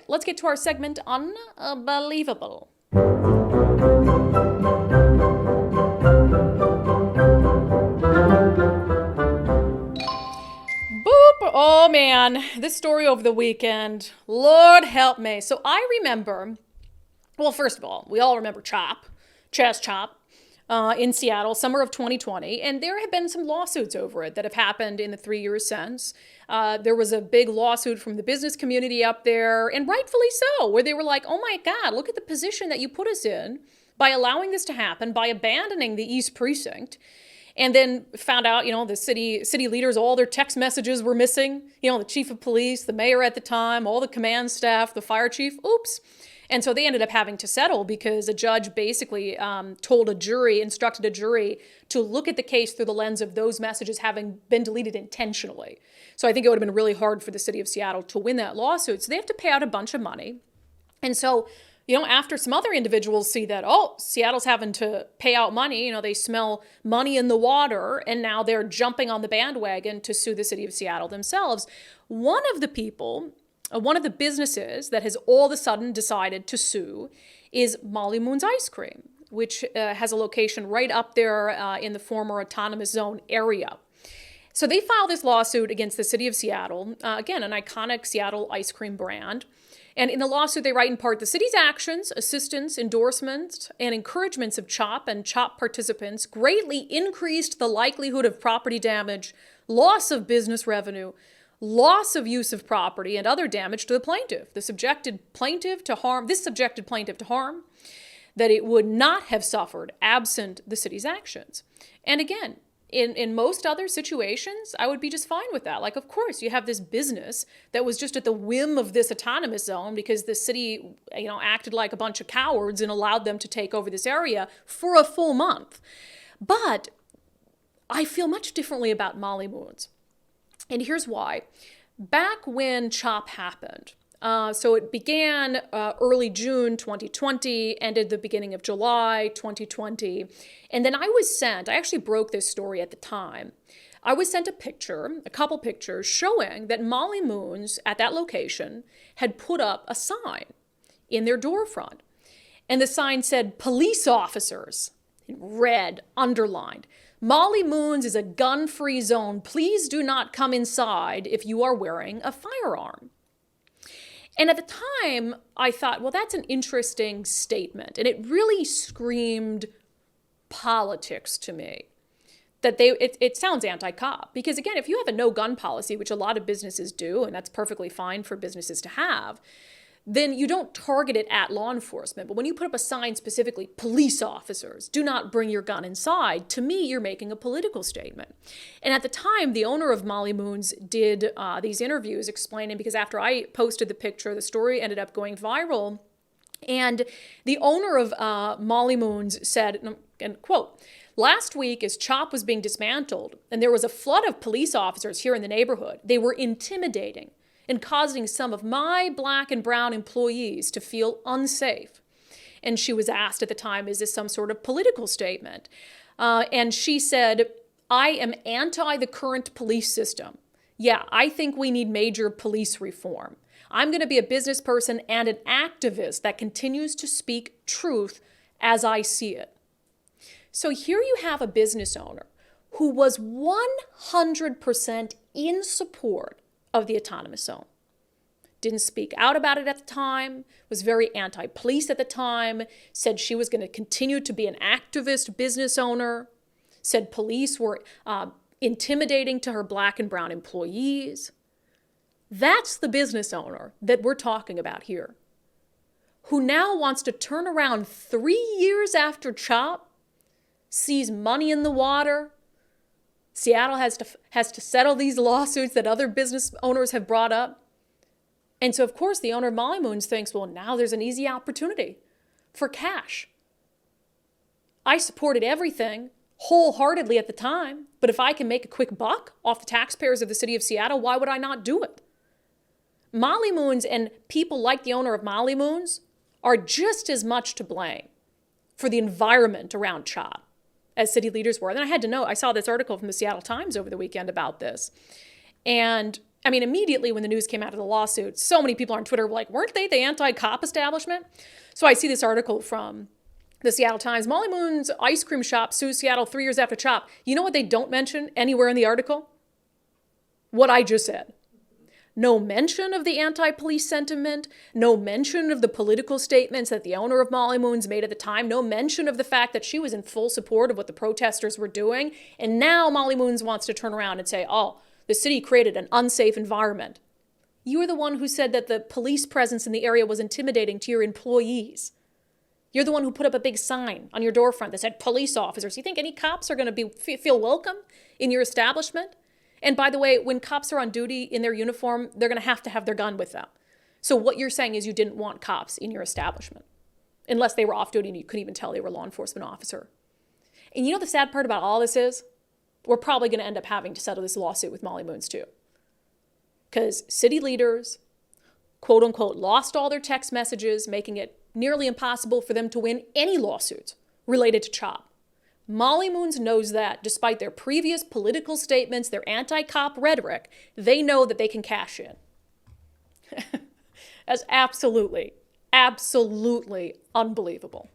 let's get to our segment, Unbelievable. Boop. Oh man, this story over the weekend. Lord help me. So I remember, well, first of all, we all remember Chess Chop, in Seattle, summer of 2020, and there have been some lawsuits over it that have happened in the 3 years since. There was a big lawsuit from the business community up there, and rightfully so, where they were like, oh my God, look at the position that you put us in by allowing this to happen, by abandoning the East Precinct. And then found out, the city leaders, all their text messages were missing. The chief of police, the mayor at the time, all the command staff, the fire chief, oops. And so they ended up having to settle because a judge basically instructed a jury to look at the case through the lens of those messages having been deleted intentionally. So I think it would have been really hard for the city of Seattle to win that lawsuit. So they have to pay out a bunch of money. And so, after some other individuals see that, Seattle's having to pay out money, they smell money in the water, and now they're jumping on the bandwagon to sue the city of Seattle themselves. One of the businesses that has all of a sudden decided to sue is Molly Moon's Ice Cream, which has a location right up there in the former autonomous zone area. So they filed this lawsuit against the city of Seattle, again, an iconic Seattle ice cream brand. And in the lawsuit, they write in part, the city's actions, assistance, endorsements, and encouragements of CHOP and CHOP participants greatly increased the likelihood of property damage, loss of business revenue, loss of use of property, and other damage to the plaintiff. This subjected plaintiff to harm that it would not have suffered absent the city's actions. And again, in most other situations, I would be just fine with that. Like, of course, you have this business that was just at the whim of this autonomous zone because the city, acted like a bunch of cowards and allowed them to take over this area for a full month. But I feel much differently about Molly Moon's. And here's why. Back when CHOP happened, so it began early June 2020, ended the beginning of July 2020. And then I actually broke this story at the time. I was sent a couple pictures showing that Molly Moon's at that location had put up a sign in their door front. And the sign said, police officers, in red, underlined. Molly Moon's is a gun-free zone. Please do not come inside if you are wearing a firearm. And at the time, I thought, well, that's an interesting statement. And it really screamed politics to me. That it sounds anti-cop. Because again, if you have a no-gun policy, which a lot of businesses do, and that's perfectly fine for businesses to have, then you don't target it at law enforcement. But when you put up a sign specifically, police officers, do not bring your gun inside, to me, you're making a political statement. And at the time, the owner of Molly Moon's did these interviews explaining, because after I posted the picture, the story ended up going viral. And the owner of Molly Moon's said, and quote, last week as CHOP was being dismantled and there was a flood of police officers here in the neighborhood, they were intimidating and causing some of my Black and brown employees to feel unsafe. And she was asked at the time, is this some sort of political statement? And she said, I am anti the current police system. Yeah, I think we need major police reform. I'm going to be a business person and an activist that continues to speak truth as I see it. So here you have a business owner who was 100% in support of the autonomous zone. Didn't speak out about it at the time, was very anti-police at the time, said she was going to continue to be an activist business owner, said police were intimidating to her Black and brown employees. That's the business owner that we're talking about here, who now wants to turn around 3 years after CHOP, sees money in the water. Seattle has to settle these lawsuits that other business owners have brought up. And so, of course, the owner of Molly Moon's thinks, well, now there's an easy opportunity for cash. I supported everything wholeheartedly at the time, but if I can make a quick buck off the taxpayers of the city of Seattle, why would I not do it? Molly Moon's and people like the owner of Molly Moon's are just as much to blame for the environment around CHOP as city leaders were. And then I saw this article from the Seattle Times over the weekend about this. And I mean, immediately when the news came out of the lawsuit, so many people on Twitter were like, weren't they the anti-cop establishment? So I see this article from the Seattle Times. Molly Moon's ice cream shop sues Seattle 3 years after CHOP. You know what they don't mention anywhere in the article? What I just said. No mention of the anti-police sentiment, no mention of the political statements that the owner of Molly Moon's made at the time, no mention of the fact that she was in full support of what the protesters were doing. And now Molly Moon's wants to turn around and say, oh, the city created an unsafe environment. You were the one who said that the police presence in the area was intimidating to your employees. You're the one who put up a big sign on your door front that said police officers. You think any cops are going to feel welcome in your establishment? And by the way, when cops are on duty in their uniform, they're going to have their gun with them. So what you're saying is you didn't want cops in your establishment, unless they were off duty and you couldn't even tell they were a law enforcement officer. And you know the sad part about all this is? We're probably going to end up having to settle this lawsuit with Molly Moon's too. Because city leaders, quote unquote, lost all their text messages, making it nearly impossible for them to win any lawsuits related to CHOP. Molly Moon's knows that despite their previous political statements, their anti-cop rhetoric, they know that they can cash in. That's absolutely, absolutely unbelievable.